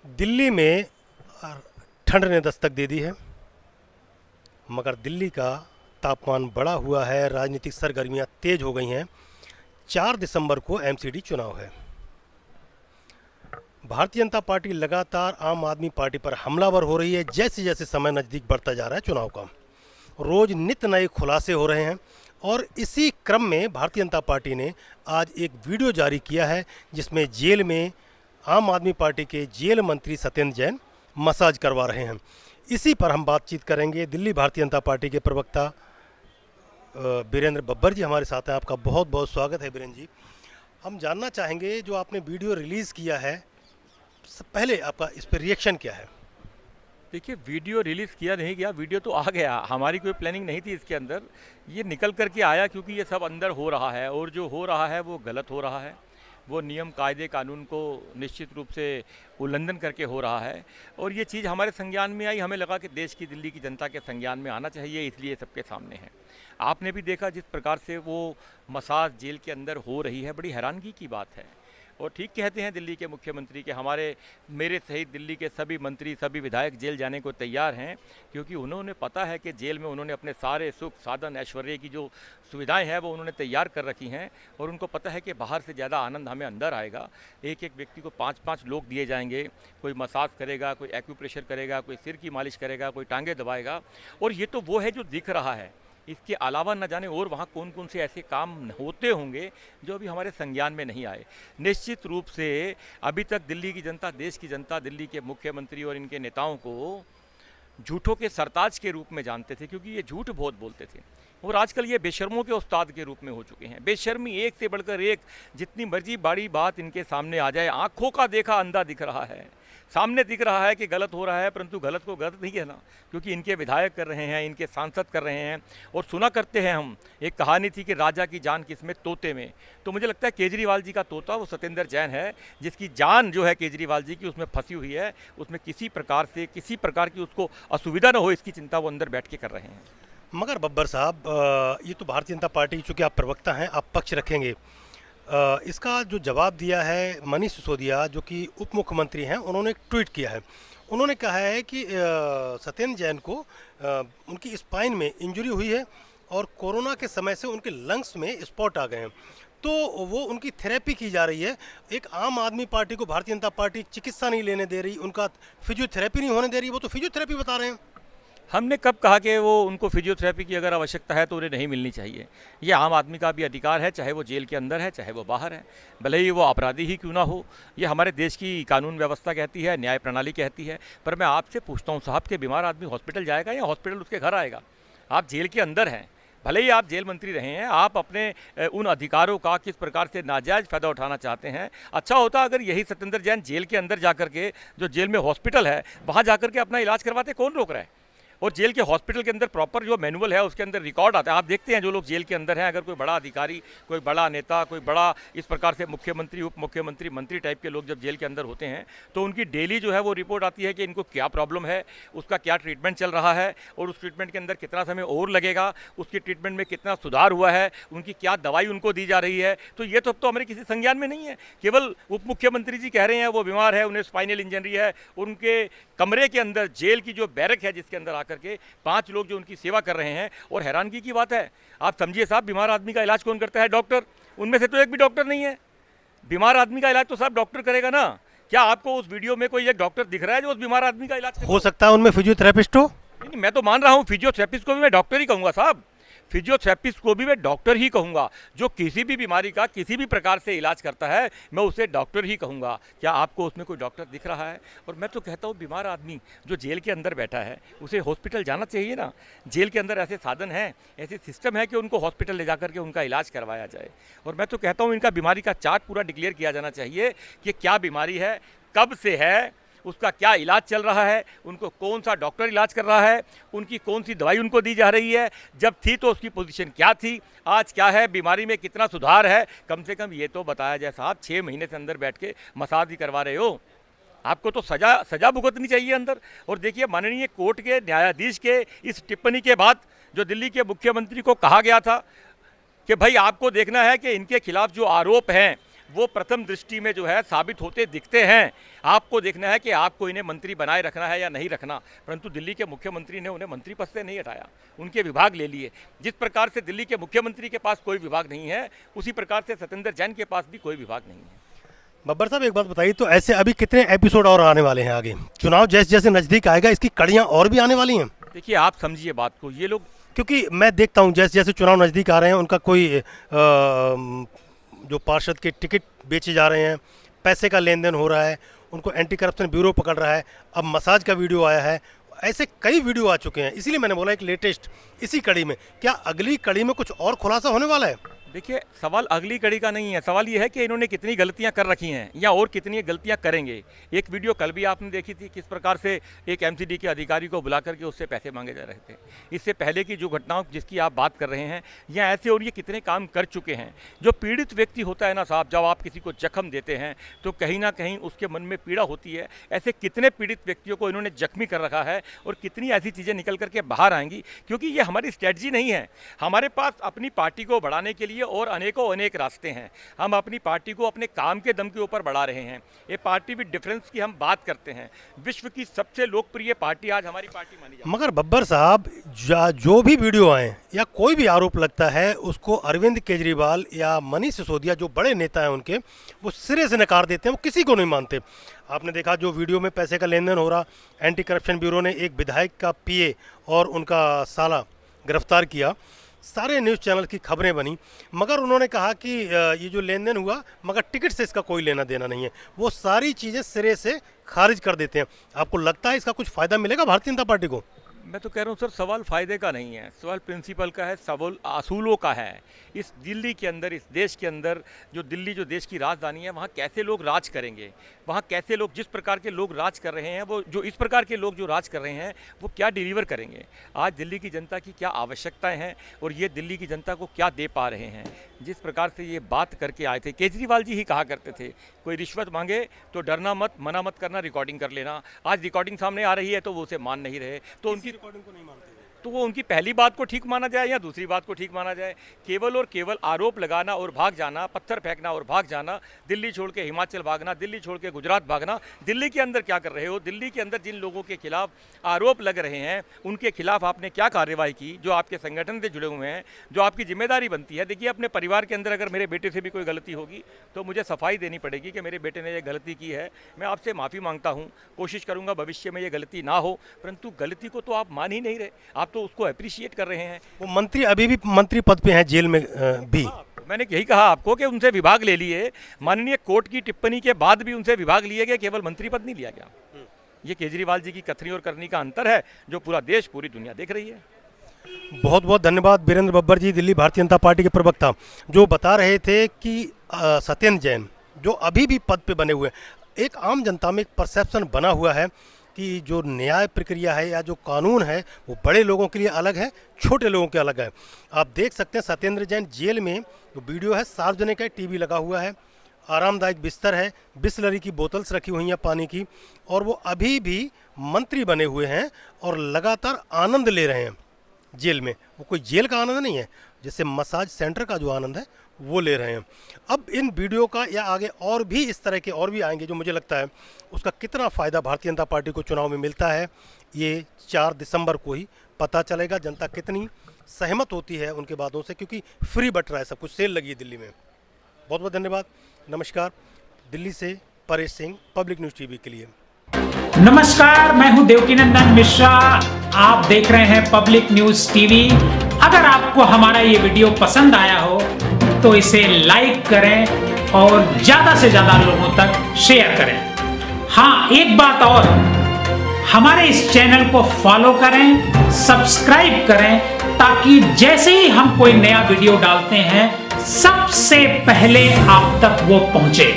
दिल्ली में ठंड ने दस्तक दे दी है, मगर दिल्ली का तापमान बढ़ा हुआ है, राजनीतिक सरगर्मियां तेज हो गई हैं। 4 दिसंबर को एमसीडी चुनाव है। भारतीय जनता पार्टी लगातार आम आदमी पार्टी पर हमलावर हो रही है। जैसे जैसे समय नज़दीक बढ़ता जा रहा है चुनाव का, रोज नित नए खुलासे हो रहे हैं। और इसी क्रम में भारतीय जनता पार्टी ने आज एक वीडियो जारी किया है, जिसमें जेल में आम आदमी पार्टी के जेल मंत्री सत्येंद्र जैन मसाज करवा रहे हैं। इसी पर हम बातचीत करेंगे। दिल्ली भारतीय जनता पार्टी के प्रवक्ता बीरेंद्र बब्बर जी हमारे साथ हैं। आपका बहुत बहुत स्वागत है बीरेंद्र जी। हम जानना चाहेंगे, जो आपने वीडियो रिलीज़ किया है, पहले आपका इस पर रिएक्शन क्या है? देखिए, वीडियो रिलीज़ किया नहीं गया, वीडियो तो आ गया। हमारी कोई प्लानिंग नहीं थी इसके अंदर, ये निकल करके आया क्योंकि ये सब अंदर हो रहा है और जो हो रहा है वो गलत हो रहा है। वो नियम कायदे कानून को निश्चित रूप से उल्लंघन करके हो रहा है और ये चीज़ हमारे संज्ञान में आई। हमें लगा कि देश की, दिल्ली की जनता के संज्ञान में आना चाहिए, इसलिए सबके सामने है। आपने भी देखा जिस प्रकार से वो मसाज जेल के अंदर हो रही है, बड़ी हैरानगी की बात है। और ठीक कहते हैं दिल्ली के मुख्यमंत्री के, मेरे सहित दिल्ली के सभी मंत्री, सभी विधायक जेल जाने को तैयार हैं, क्योंकि उन्होंने पता है कि जेल में उन्होंने अपने सारे सुख साधन ऐश्वर्य की जो सुविधाएं हैं वो उन्होंने तैयार कर रखी हैं। और उनको पता है कि बाहर से ज़्यादा आनंद हमें अंदर आएगा। एक एक व्यक्ति को 5-5 लोग दिए जाएंगे, कोई मसाज करेगा, कोई एक्यूप्रेशर करेगा, कोई सिर की मालिश करेगा, कोई टांगे दबाएगा। और ये तो वो है जो दिख रहा है, इसके अलावा न जाने और वहाँ कौन कौन से ऐसे काम होते होंगे जो अभी हमारे संज्ञान में नहीं आए। निश्चित रूप से अभी तक दिल्ली की जनता, देश की जनता, दिल्ली के मुख्यमंत्री और इनके नेताओं को झूठों के सरताज के रूप में जानते थे, क्योंकि ये झूठ बहुत बोलते थे। और आजकल ये बेशर्मों के उस्ताद के रूप में हो चुके हैं। बेशर्मी एक से बढ़कर एक, जितनी मर्जी बड़ी बात इनके सामने आ जाए, आंखों का देखा अंधा दिख रहा है। सामने दिख रहा है कि गलत हो रहा है, परंतु गलत को गलत नहीं है ना, क्योंकि इनके विधायक कर रहे हैं, इनके सांसद कर रहे हैं। और सुना करते हैं हम, एक कहानी थी कि राजा की जान किसमें, तोते में। तो मुझे लगता है केजरीवाल जी का तोता वो सत्येंद्र जैन है, जिसकी जान जो है केजरीवाल जी की उसमें फंसी हुई है। उसमें किसी प्रकार से, किसी प्रकार की उसको असुविधा न हो, इसकी चिंता वो अंदर बैठ के कर रहे हैं। मगर बब्बर साहब, ये तो भारतीय जनता पार्टी, चूँकि आप प्रवक्ता हैं, आप पक्ष रखेंगे। इसका जो जवाब दिया है मनीष सिसोदिया, जो कि उप मुख्यमंत्री हैं, उन्होंने एक ट्वीट किया है। उन्होंने कहा है कि सत्येंद्र जैन को उनकी स्पाइन में इंजरी हुई है और कोरोना के समय से उनके लंग्स में स्पॉट आ गए हैं, तो वो उनकी थेरेपी की जा रही है। एक आम आदमी पार्टी को भारतीय जनता पार्टी चिकित्सा नहीं लेने दे रही, उनका फिजियोथेरेपी नहीं होने दे रही, वो तो फिजियोथेरेपी बता रहे हैं। हमने कब कहा कि वो उनको फिजियोथेरेपी की अगर आवश्यकता है तो उन्हें नहीं मिलनी चाहिए। ये आम आदमी का भी अधिकार है, चाहे वो जेल के अंदर है, चाहे वो बाहर है, भले ही वो अपराधी ही क्यों ना हो। ये हमारे देश की कानून व्यवस्था कहती है, न्याय प्रणाली कहती है। पर मैं आपसे पूछता हूँ साहब, के बीमार आदमी हॉस्पिटल जाएगा या हॉस्पिटल उसके घर आएगा? आप जेल के अंदर हैं, भले ही आप जेल मंत्री रहे हैं, आप अपने उन अधिकारों का किस प्रकार से नाजायज़ फ़ायदा उठाना चाहते हैं। अच्छा होता अगर यही सत्येंद्र जैन जेल के अंदर जाकर के, जो जेल में हॉस्पिटल है, वहाँ जाकर के अपना इलाज करवाते। कौन रोक रहा है? और जेल के हॉस्पिटल के अंदर प्रॉपर जो मैनुअल है उसके अंदर रिकॉर्ड आता है। आप देखते हैं जो लोग जेल के अंदर हैं, अगर कोई बड़ा अधिकारी, कोई बड़ा नेता, कोई बड़ा इस प्रकार से मुख्यमंत्री, उप मुख्यमंत्री, मंत्री टाइप के लोग जब जेल के अंदर होते हैं, तो उनकी डेली जो है वो रिपोर्ट आती है कि इनको क्या प्रॉब्लम है, उसका क्या ट्रीटमेंट चल रहा है और उस ट्रीटमेंट के अंदर कितना समय और लगेगा, उसकी ट्रीटमेंट में कितना सुधार हुआ है, उनकी क्या दवाई उनको दी जा रही है। तो ये तो हमारे किसी संज्ञान में नहीं है। केवल उप मुख्यमंत्री जी कह रहे हैं वो बीमार है, उन्हें स्पाइनल इंजरी है, उनके कमरे के अंदर, जेल की जो बैरक है जिसके अंदर आकर के 5 लोग जो उनकी सेवा कर रहे हैं। और हैरानगी की बात है, आप समझिए साहब, बीमार आदमी का इलाज कौन करता है? डॉक्टर। उनमें से तो एक भी डॉक्टर नहीं है। बीमार आदमी का इलाज तो साहब डॉक्टर करेगा ना। क्या आपको उस वीडियो में कोई एक डॉक्टर दिख रहा है जो उस बीमार आदमी का इलाज हो सकता है उनमें फिजियोथेरेपिस्ट हो। नहीं, मैं तो मान रहा हूँ फिजियोथेरेपिस्ट को भी मैं डॉक्टर ही कहूँगा साहब। फिजियोथेरेपिस्ट को भी मैं डॉक्टर ही कहूँगा। जो किसी भी बीमारी का किसी भी प्रकार से इलाज करता है, मैं उसे डॉक्टर ही कहूँगा। क्या आपको उसमें कोई डॉक्टर दिख रहा है? और मैं तो कहता हूँ बीमार आदमी जो जेल के अंदर बैठा है, उसे हॉस्पिटल जाना चाहिए ना। जेल के अंदर ऐसे साधन हैं, ऐसे सिस्टम है कि उनको हॉस्पिटल ले जाकर के उनका इलाज करवाया जाए। और मैं तो कहता हूँ इनका बीमारी का चार्ट पूरा डिक्लेयर किया जाना चाहिए कि क्या बीमारी है, कब से है, उसका क्या इलाज चल रहा है, उनको कौन सा डॉक्टर इलाज कर रहा है, उनकी कौन सी दवाई उनको दी जा रही है, जब थी तो उसकी पोजीशन क्या थी, आज क्या है, बीमारी में कितना सुधार है। कम से कम ये तो बताया जाए साहब। 6 महीने से अंदर बैठ के मसाज ही करवा रहे हो, आपको तो सजा भुगतनी चाहिए अंदर। और देखिए, माननीय कोर्ट के न्यायाधीश के इस टिप्पणी के बाद जो दिल्ली के मुख्यमंत्री को कहा गया था कि भाई आपको देखना है कि इनके खिलाफ जो आरोप हैं वो प्रथम दृष्टि में जो है साबित होते दिखते हैं। आपको देखना है कि आपको इन्हें मंत्री बनाए रखना है या नहीं रखना, परंतु दिल्ली के मुख्यमंत्री ने उन्हें मंत्री पद से नहीं हटाया, उनके विभाग ले लिए। जिस प्रकार से दिल्ली के मुख्यमंत्री के पास कोई विभाग नहीं है, उसी प्रकार से सत्येंद्र जैन के पास भी कोई विभाग नहीं है। बब्बर साहब एक बात बताइए, तो ऐसे अभी कितने एपिसोड और आने वाले हैं आगे? चुनाव जैसे जैसे नज़दीक आएगा इसकी कड़ियाँ और भी आने वाली हैं? देखिए, आप समझिए बात को, ये लोग, क्योंकि मैं देखता हूँ जैसे जैसे चुनाव नज़दीक आ रहे हैं उनका कोई जो पार्षद के टिकट बेचे जा रहे हैं, पैसे का लेन देन हो रहा है, उनको एंटी करप्शन ब्यूरो पकड़ रहा है, अब मसाज का वीडियो आया है, ऐसे कई वीडियो आ चुके हैं। इसीलिए मैंने बोला एक लेटेस्ट इसी कड़ी में, क्या अगली कड़ी में कुछ और खुलासा होने वाला है? देखिए, सवाल अगली कड़ी का नहीं है, सवाल ये है कि इन्होंने कितनी गलतियां कर रखी हैं या और कितनी गलतियां करेंगे। एक वीडियो कल भी आपने देखी थी, किस प्रकार से एक एमसीडी के अधिकारी को बुला करके उससे पैसे मांगे जा रहे थे। इससे पहले की जो घटनाओं जिसकी आप बात कर रहे हैं, या ऐसे और ये कितने काम कर चुके हैं। जो पीड़ित व्यक्ति होता है ना साहब, जब आप किसी को जख्म देते हैं तो कहीं ना कहीं उसके मन में पीड़ा होती है। ऐसे कितने पीड़ित व्यक्तियों को इन्होंने जख्मी कर रखा है, और कितनी ऐसी चीज़ें निकल करके बाहर आएंगी, क्योंकि ये हमारी स्ट्रेटजी नहीं है। हमारे पास अपनी पार्टी को बढ़ाने के लिए और अनेक रास्ते हैं। हम अपनी पार्टी को अपने काम के दम के ऊपर बढ़ा रहे हैं। ये पार्टी विद डिफरेंस की हम बात करते हैं, विश्व की सबसे लोकप्रिय पार्टी आज हमारी पार्टी मानी जाती है। मगर बब्बर साहब, जो भी वीडियो आए या कोई भी आरोप लगता है, उसको अरविंद केजरीवाल या मनीष सिसोदिया जो बड़े नेता हैं उनके, वो सिरे से नकार देते हैं, वो किसी को नहीं मानते। आपने देखा जो वीडियो में पैसे का लेन देन हो रहा, एंटी करप्शन ब्यूरो ने एक विधायक का पीए और उनका साला गिरफ्तार किया, सारे न्यूज़ चैनल की खबरें बनी, मगर उन्होंने कहा कि ये जो लेन देन हुआ, मगर टिकट से इसका कोई लेना देना नहीं है। वो सारी चीज़ें सिरे से खारिज कर देते हैं। आपको लगता है इसका कुछ फ़ायदा मिलेगा भारतीय जनता पार्टी को? मैं तो कह रहा हूँ सर, सवाल फ़ायदे का नहीं है, सवाल प्रिंसिपल का है, सवाल असूलों का है। इस दिल्ली के अंदर, इस देश के अंदर, जो दिल्ली जो देश की राजधानी है, वहाँ कैसे लोग राज करेंगे, वहाँ कैसे लोग, जिस प्रकार के लोग राज कर रहे हैं, वो जो इस प्रकार के लोग जो राज कर रहे हैं, वो क्या डिलीवर करेंगे। आज दिल्ली की जनता की क्या आवश्यकताएं हैं और ये दिल्ली की जनता को क्या दे पा रहे हैं। जिस प्रकार से ये बात करके आए थे, केजरीवाल जी ही कहा करते थे, कोई रिश्वत मांगे तो डरना मत, मना मत करना, रिकॉर्डिंग कर लेना। आज रिकॉर्डिंग सामने आ रही है तो वो उसे मान नहीं रहे, तो उनकी रिकॉर्डिंग को नहीं मानते, तो वो उनकी पहली बात को ठीक माना जाए या दूसरी बात को ठीक माना जाए। केवल और केवल आरोप लगाना और भाग जाना, पत्थर फेंकना और भाग जाना, दिल्ली छोड़ के हिमाचल भागना, दिल्ली छोड़ के गुजरात भागना। दिल्ली के अंदर क्या कर रहे हो? दिल्ली के अंदर जिन लोगों के खिलाफ आरोप लग रहे हैं, उनके खिलाफ आपने क्या कार्रवाई की? जो आपके संगठन से जुड़े हुए हैं, जो आपकी जिम्मेदारी बनती है। देखिए, अपने परिवार के अंदर अगर मेरे बेटे से भी कोई गलती होगी तो मुझे सफाई देनी पड़ेगी कि मेरे बेटे ने ये गलती की है, मैं आपसे माफ़ी मांगता हूँ, कोशिश करूँगा भविष्य में ये गलती ना हो। परंतु गलती को तो आप मान ही नहीं रहे, आप तो उसको अप्रिशिएट कर रहे हैं। वो मंत्री अभी भी मंत्री पद पे हैं, जेल में भी। मैंने यही कहा आपको कि उनसे विभाग ले लिए, माननीय कोर्ट की टिप्पणी के बाद भी उनसे विभाग लिए गए, केवल मंत्री पद नहीं लिया गया। ये केजरीवाल जी की कथनी और करनी का अंतर है, जो पूरा देश, पूरी दुनिया देख रही है। बहुत बहुत धन्यवाद बीरेंद्र बब्बर जी, दिल्ली भारतीय जनता पार्टी के प्रवक्ता, जो बता रहे थे कि सत्येंद्र जैन जो अभी भी पद पे बने हुए हैं। एक आम जनता में एक परसेप्शन बना हुआ है कि जो न्याय प्रक्रिया है या जो कानून है वो बड़े लोगों के लिए अलग है, छोटे लोगों के अलग है। आप देख सकते हैं सत्येंद्र जैन जेल में, जो वीडियो है सार्वजनिक है, टीवी लगा हुआ है, आरामदायक बिस्तर है, बिस्लरी की बोतल्स रखी हुई हैं पानी की, और वो अभी भी मंत्री बने हुए हैं और लगातार आनंद ले रहे हैं जेल में। वो कोई जेल का आनंद नहीं है, जैसे मसाज सेंटर का जो आनंद है वो ले रहे हैं। अब इन वीडियो का या आगे और भी इस तरह के और भी आएंगे, जो मुझे लगता है उसका कितना फ़ायदा भारतीय जनता पार्टी को चुनाव में मिलता है, ये 4 दिसंबर को ही पता चलेगा। जनता कितनी सहमत होती है उनके बातों से, क्योंकि फ्री बट रहा है सब कुछ, सेल लगी है दिल्ली में। बहुत बहुत धन्यवाद, नमस्कार। दिल्ली से Paresh Singh, public news TV के लिए। नमस्कार, मैं हूं देवकीनंदन मिश्रा, आप देख रहे हैं पब्लिक न्यूज टीवी। अगर आपको हमारा ये वीडियो पसंद आया हो तो इसे लाइक करें और ज्यादा से ज्यादा लोगों तक शेयर करें। हाँ, एक बात और, हमारे इस चैनल को फॉलो करें, सब्सक्राइब करें, ताकि जैसे ही हम कोई नया वीडियो डालते हैं सबसे पहले आप तक वो पहुंचे।